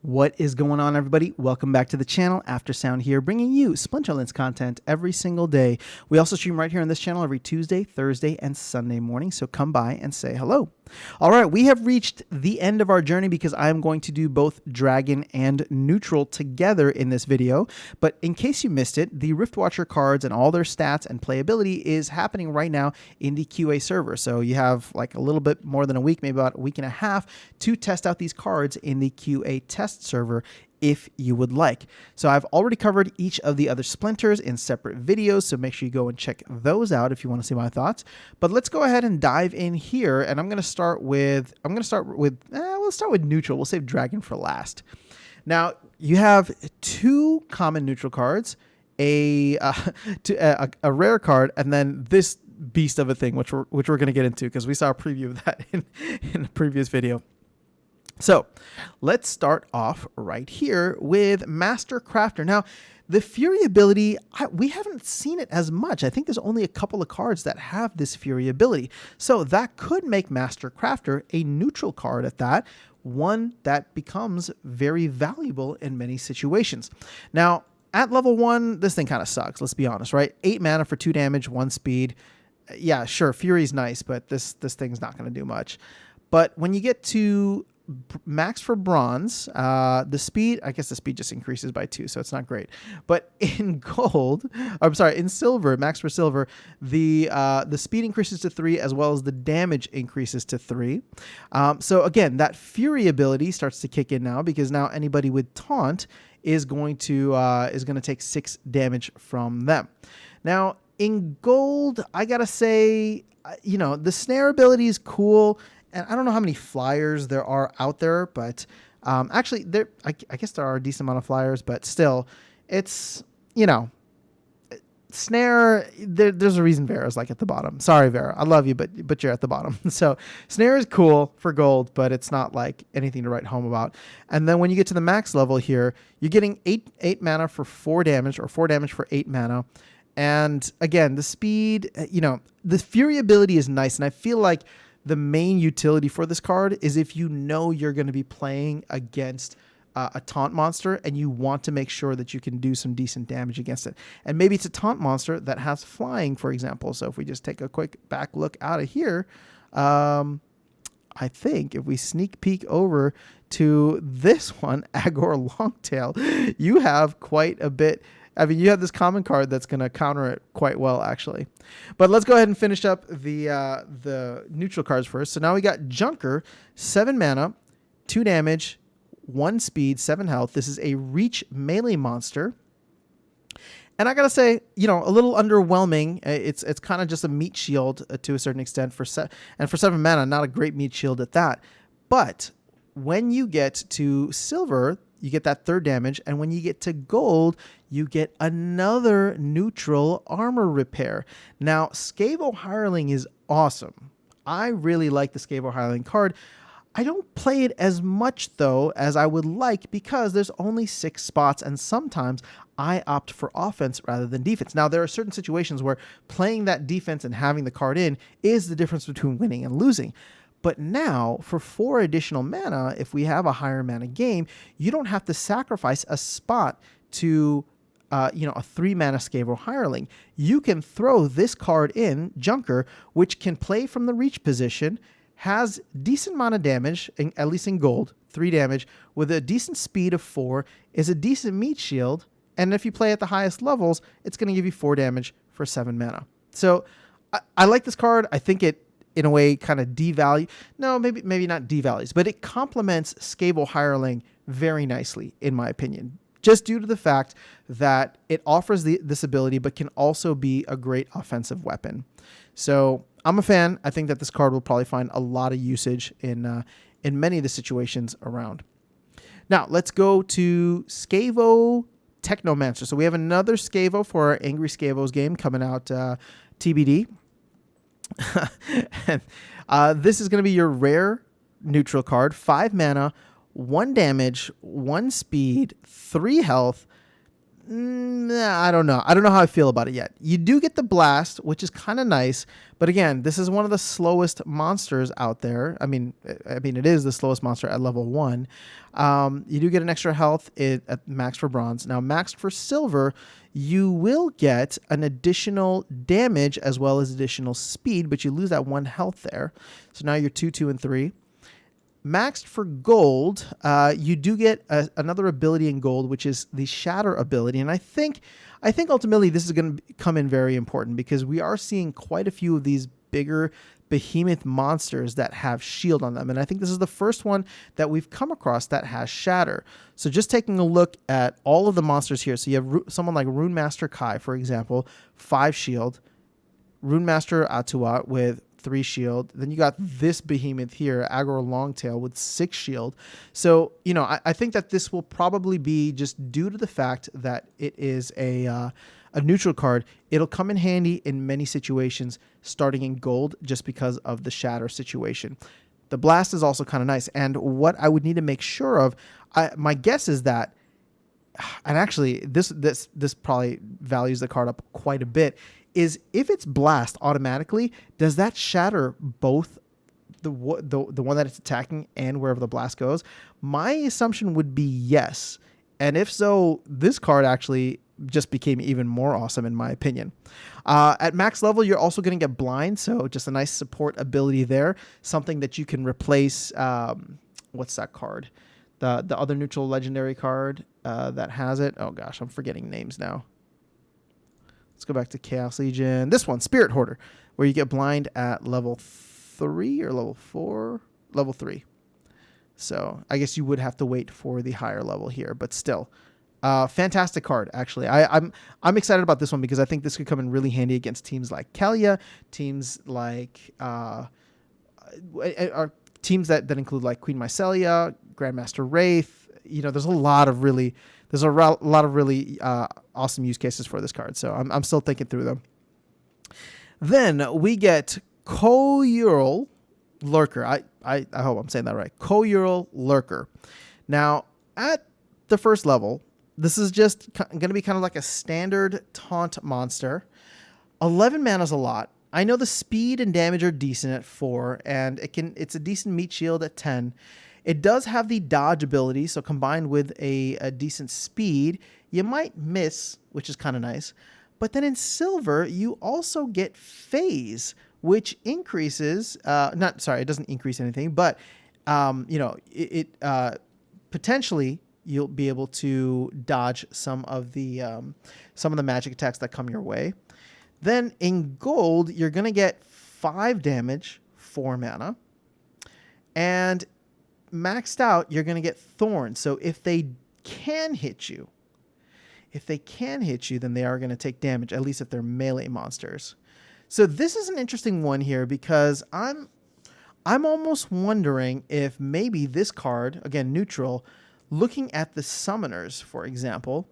What is going on, everybody? Welcome back to the channel. After Sound here, bringing you Splinterlands content every single day. We also stream right here on this channel every Tuesday, Thursday, and Sunday morning, so come by and say hello. All right, we have reached the end of our journey because I am going to do both Dragon and Neutral together in this video. But in case you missed it, the Riftwatcher cards and all their stats and playability is happening right now in the QA server. So you have like a little bit more than a week, maybe about a week and a half, to test out these cards in the QA test server if you would like. So I've already covered each of the other splinters in separate videos, so make sure you go and check those out if you want to see my thoughts. But let's go ahead and dive in here, and we'll start with Neutral. We'll save Dragon for last. Now, you have two common neutral cards, a rare card, and then this beast of a thing, which we're going to get into because we saw a preview of that in a previous video. So let's start off right here with Master Crafter. Now, the Fury ability, we haven't seen it as much. I think there's only a couple of cards that have this Fury ability. So that could make Master Crafter a neutral card at that, one that becomes very valuable in many situations. Now, at level 1, this thing kind of sucks, let's be honest, right? 8 mana for 2 damage, 1 speed. Yeah, sure, Fury's nice, but this thing's not going to do much. But when you get to max for bronze, the speed, I guess the speed just increases by 2, so it's not great. But in gold, I'm sorry, in silver, max for silver, the speed increases to 3 as well as the damage increases to 3. So again, that Fury ability starts to kick in now because now anybody with taunt is going to take 6 damage from them. Now in gold, I gotta say, the snare ability is cool. And I don't know how many flyers there are out there, but actually, I guess there are a decent amount of flyers, but still, it's, Snare, there's a reason Vera's like at the bottom. Sorry, Vera, I love you, but you're at the bottom. So Snare is cool for gold, but it's not like anything to write home about. And then when you get to the max level here, you're getting 8 mana for 4 damage, or 4 damage for 8 mana. And again, the speed, the Fury ability is nice, and I feel like the main utility for this card is if you know you're going to be playing against a taunt monster and you want to make sure that you can do some decent damage against it. And maybe it's a taunt monster that has flying, for example. So if we just take a quick back look out of here, I think if we sneak peek over to this one, Agor Longtail, you have quite a bit. I mean, you have this common card that's going to counter it quite well, actually. But let's go ahead and finish up the neutral cards first. So now we got Junker, 7 mana, 2 damage, 1 speed, 7 health. This is a reach melee monster. And I got to say, a little underwhelming. It's kind of just a meat shield to a certain extent. For 7 mana, not a great meat shield at that. But when you get to silver, you get that 3rd damage, and when you get to gold, you get another neutral armor repair. Now, Scavo Hireling is awesome. I really like the Scavo Hireling card. I don't play it as much, though, as I would like because there's only 6 spots, and sometimes I opt for offense rather than defense. Now, there are certain situations where playing that defense and having the card in is the difference between winning and losing. But now, for 4 additional mana, if we have a higher mana game, you don't have to sacrifice a spot to, a 3 mana Scavo Hireling. You can throw this card in, Junker, which can play from the reach position, has decent amount of damage, at least in gold, 3 damage, with a decent speed of 4, is a decent meat shield, and if you play at the highest levels, it's going to give you 4 damage for 7 mana. So I like this card. I think it, in a way, kind of devalue. No, maybe not devalues, but it complements Scavo Hireling very nicely, in my opinion, just due to the fact that it offers this ability, but can also be a great offensive weapon. So I'm a fan. I think that this card will probably find a lot of usage in many of the situations around. Now let's go to Scavo Technomancer. So we have another Scavo for our Angry Scavos game coming out TBD. And this is going to be your rare neutral card, 5 mana, 1 damage, 1 speed, 3 health. I don't know. I don't know how I feel about it yet. You do get the blast, which is kind of nice, but again, this is one of the slowest monsters out there. I mean, it is the slowest monster at level 1. You do get an extra health at max for bronze. Now, maxed for silver, you will get an additional damage as well as additional speed, but you lose that 1 health there. So now you're 2, 2, and 3. Maxed for gold, you do get another ability in gold, which is the Shatter ability. And I think ultimately this is going to come in very important because we are seeing quite a few of these bigger behemoth monsters that have shield on them. And I think this is the first one that we've come across that has Shatter. So just taking a look at all of the monsters here. So you have someone like Rune Master Kai, for example, 5 shield. Rune Master Atua with 3 shield. Then you got this behemoth here, Agor Longtail, with 6 shield. So, I think that this will probably be just due to the fact that it is a neutral card. It'll come in handy in many situations, starting in gold, just because of the Shatter situation. The blast is also kind of nice. And what I would need to make sure of, my guess is that, and actually this probably values the card up quite a bit, is if it's blast automatically, does that shatter both the one that it's attacking and wherever the blast goes? My assumption would be yes. And if so, this card actually just became even more awesome in my opinion. At max level, you're also going to get blind, so just a nice support ability there. Something that you can replace, what's that card? The other neutral legendary card that has it. Oh gosh, I'm forgetting names now. Let's go back to Chaos Legion. This one, Spirit Hoarder, where you get blind at level 3 or level 4? Level 3. So I guess you would have to wait for the higher level here, but still. Fantastic card, actually. I'm excited about this one because I think this could come in really handy against teams like Kalia, teams like teams that include like Queen Mycelia, Grandmaster Wraith. There's a lot of really awesome use cases for this card. So I'm still thinking through them. Then we get Coural Lurker. I hope I'm saying that right. Coural Lurker. Now, at the first level, this is just going to be kind of like a standard taunt monster. 11 mana is a lot. I know the speed and damage are decent at 4, and it's a decent meat shield at 10. It does have the dodge ability, so combined with a decent speed, you might miss, which is kind of nice. But then in silver, you also get phase, which increases, it doesn't increase anything, but, potentially you'll be able to dodge some of the magic attacks that come your way. Then in gold, you're going to get 5 damage, 4 mana. And maxed out, you're going to get thorns. So if they can hit you, then they are going to take damage, at least if they're melee monsters. So this is an interesting one here because I'm almost wondering if maybe this card, again, neutral, looking at the summoners, for example,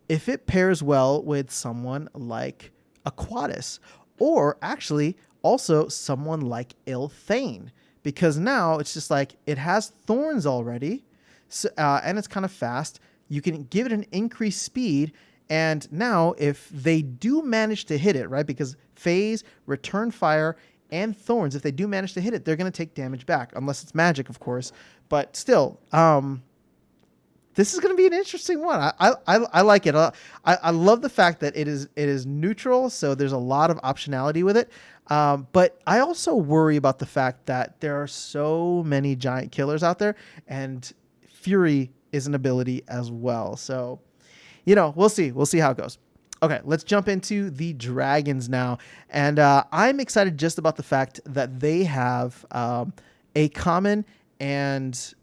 if it pairs well with someone like Aquatis, or actually also someone like Ilthane, because now it's just like it has thorns already, so, and it's kind of fast. You can give it an increased speed, and now if they do manage to hit it, right, because phase, return fire, and thorns, if they do manage to hit it, they're going to take damage back, unless it's magic, of course. But still, this is going to be an interesting one. I like it. I love the fact that it is neutral, so there's a lot of optionality with it. But I also worry about the fact that there are so many giant killers out there, and Fury is an ability as well. So, we'll see. We'll see how it goes. Okay, let's jump into the dragons now. And I'm excited just about the fact that they have a common and...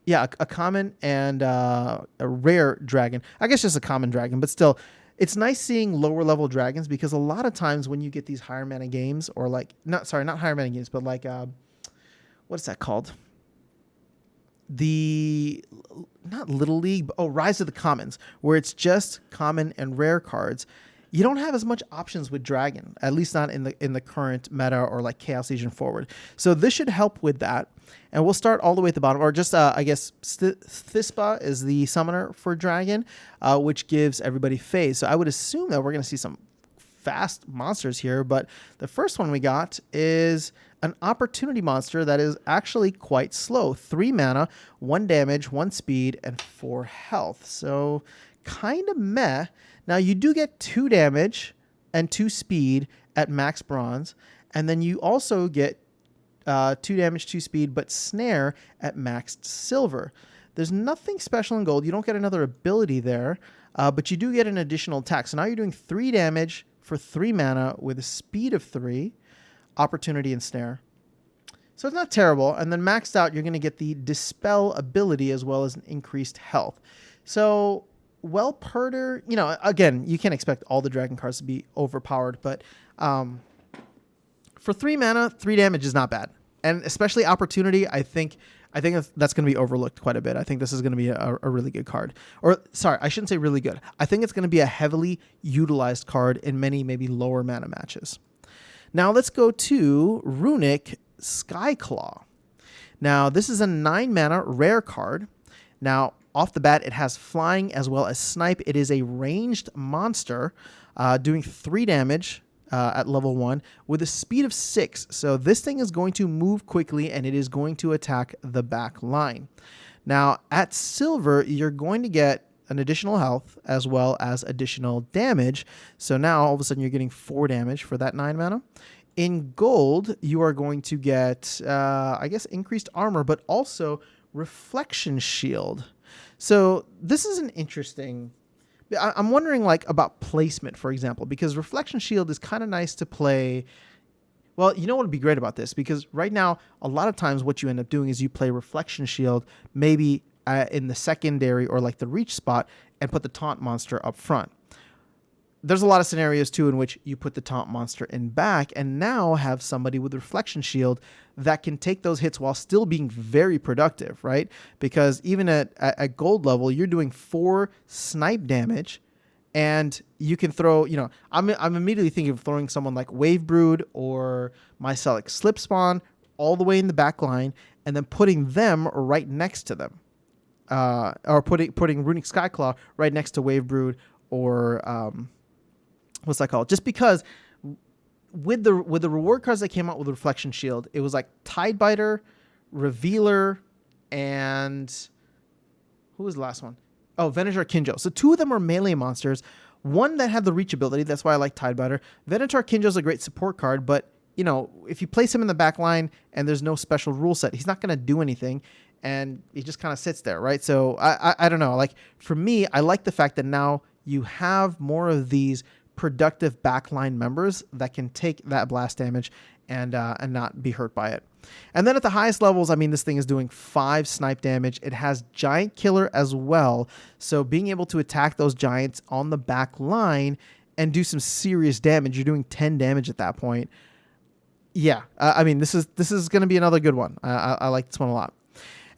a common and a rare dragon. I guess just a common dragon, but still, it's nice seeing lower level dragons because a lot of times when you get these higher mana games, or like, not higher mana games, but like, what is that called? Not Little League, but Rise of the Commons, where it's just common and rare cards. You don't have as much options with Dragon, at least not in the current meta or like Chaos Legion forward. So this should help with that. And we'll start all the way at the bottom, or just I guess Thispa is the summoner for Dragon, which gives everybody phase. So I would assume that we're going to see some fast monsters here, but the first one we got is an opportunity monster that is actually quite slow. 3 mana, 1 damage, 1 speed, and 4 health. So kind of meh. Now you do get 2 damage and 2 speed at max bronze, and then you also get 2 damage, 2 speed, but snare at maxed silver. There's nothing special in gold. You don't get another ability there, but you do get an additional attack. So now you're doing 3 damage for 3 mana with a speed of 3, opportunity and snare. So it's not terrible. And then maxed out, you're going to get the dispel ability as well as an increased health. So Perder, you know, again, you can't expect all the dragon cards to be overpowered, but for 3 mana, 3 damage is not bad. And especially opportunity, I think that's going to be overlooked quite a bit. I think this is going to be a really good card. Or, sorry, I shouldn't say really good. I think it's going to be a heavily utilized card in many maybe lower mana matches. Now let's go to Runic Skyclaw. Now this is a 9 mana rare card. Now off the bat, it has flying as well as snipe. It is a ranged monster doing 3 damage at level 1 with a speed of 6. So this thing is going to move quickly and it is going to attack the back line. Now at silver, you're going to get an additional health as well as additional damage. So now all of a sudden you're getting 4 damage for that 9 mana. In gold, you are going to get, I guess, increased armor, but also reflection shield. So this is an interesting... I'm wondering like about placement, for example, because reflection shield is kind of nice to play. Well, you know what would be great about this? Because right now, a lot of times what you end up doing is you play reflection shield maybe in the secondary or like the reach spot and put the taunt monster up front. There's a lot of scenarios too in which you put the taunt monster in back and now have somebody with reflection shield that can take those hits while still being very productive, right? Because even at gold level, you're doing 4 snipe damage and you can throw, you know, I'm immediately thinking of throwing someone like Wave Brood or Mycelic Slip Spawn all the way in the back line and then putting them right next to them. Or putting Runic Skyclaw right next to Wave Brood or... what's that called? Just because with the reward cards that came out with Reflection Shield, it was like Tidebiter, Revealer, and who was the last one? Oh, Venator Kinjo. So 2 of them are melee monsters. One that had the reach ability, that's why I like Tidebiter. Venator Kinjo is a great support card, but you know, if you place him in the back line and there's no special rule set, he's not going to do anything. And he just kind of sits there, right? So I don't know. Like for me, I like the fact that now you have more of these productive backline members that can take that blast damage and not be hurt by it. And then at the highest levels, I mean, this thing is doing 5 snipe damage. It has Giant Killer as well. So being able to attack those giants on the back line and do some serious damage, you're doing 10 damage at that point. Yeah, I mean, this is going to be another good one. I like this one a lot.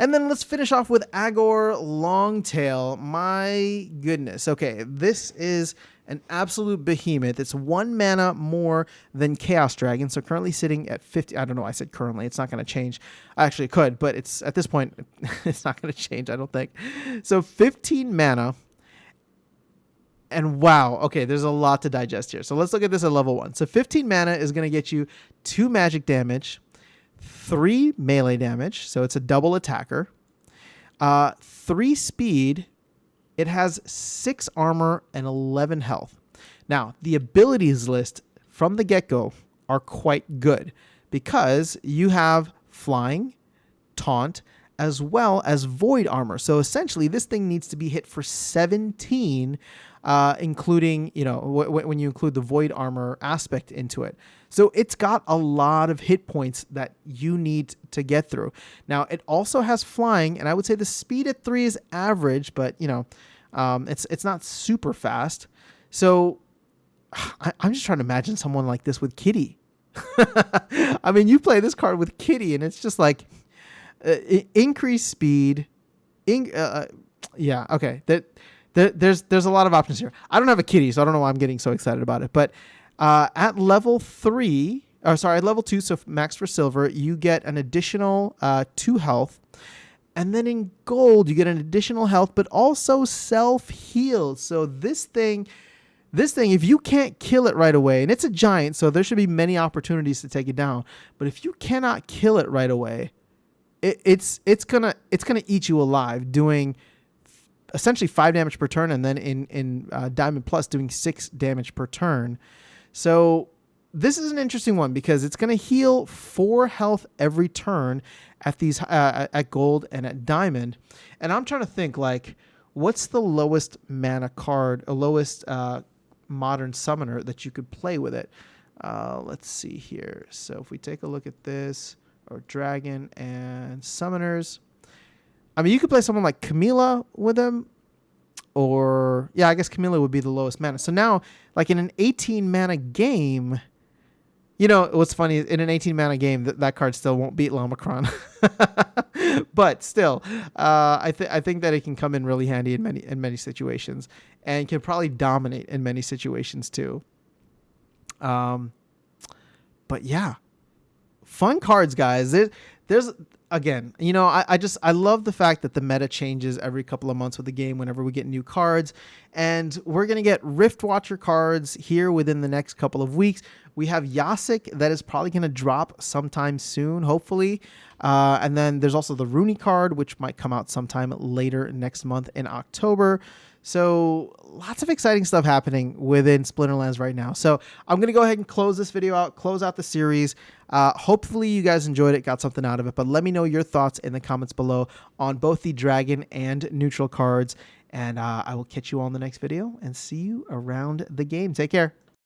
And then let's finish off with Agor Longtail. My goodness. Okay, this is an absolute behemoth. It's 1 mana more than Chaos Dragon. So currently sitting at 50. I don't know. I said currently. It's not going to change. Actually, it could, but it's at this point, it's not going to change, I don't think. So 15 mana. And wow. Okay, there's a lot to digest here. So let's look at this at level 1. So 15 mana is going to get you 2 magic damage, 3 melee damage, so it's a double attacker. 3 speed. It has 6 armor and 11 health. Now, the abilities list from the get-go are quite good because you have flying, taunt, as well as void armor. So essentially, this thing needs to be hit for 17, including, you know, when you include the void armor aspect into it. So it's got a lot of hit points that you need to get through. Now, it also has flying, and I would say the speed at 3 is average, but, you know, it's not super fast. So I'm just trying to imagine someone like this with Kitty. I mean, you play this card with Kitty, and it's just like increased speed. Yeah, okay. there's a lot of options here. I don't have a kitty, so I don't know why I'm getting so excited about it. But at level 3, or sorry, at level 2, so max for silver, you get an additional 2 health. And then in gold, you get an additional health, but also self-heal. So this thing, if you can't kill it right away, and it's a giant, so there should be many opportunities to take it down. But if you cannot kill it right away, it's gonna eat you alive, doing essentially 5 damage per turn, and then in Diamond Plus doing 6 damage per turn. So this is an interesting one because it's going to heal 4 health every turn at these at gold and at diamond. And I'm trying to think, like, what's the lowest mana card, a lowest modern summoner that you could play with it? Let's see here. So if we take a look at this, or dragon and summoners, I mean, you could play someone like Camilla with them, or yeah, I guess Camilla would be the lowest mana. So now, like in an 18 mana game, you know, what's funny, in an 18 mana game, that card still won't beat Lomacron. But still, I think that it can come in really handy in many situations, and can probably dominate in many situations too. But yeah, fun cards, guys. There's again, you know, I love the fact that the meta changes every couple of months with the game whenever we get new cards. And we're going to get Riftwatcher cards here within the next couple of weeks. We have Yasik that is probably going to drop sometime soon, hopefully. And then there's also the Rooney card, which might come out sometime later next month in October. So lots of exciting stuff happening within Splinterlands right now. So I'm going to go ahead and close this video out, close out the series. Hopefully you guys enjoyed it, got something out of it, but let me know your thoughts in the comments below on both the dragon and neutral cards. And I will catch you all in the next video and see you around the game. Take care.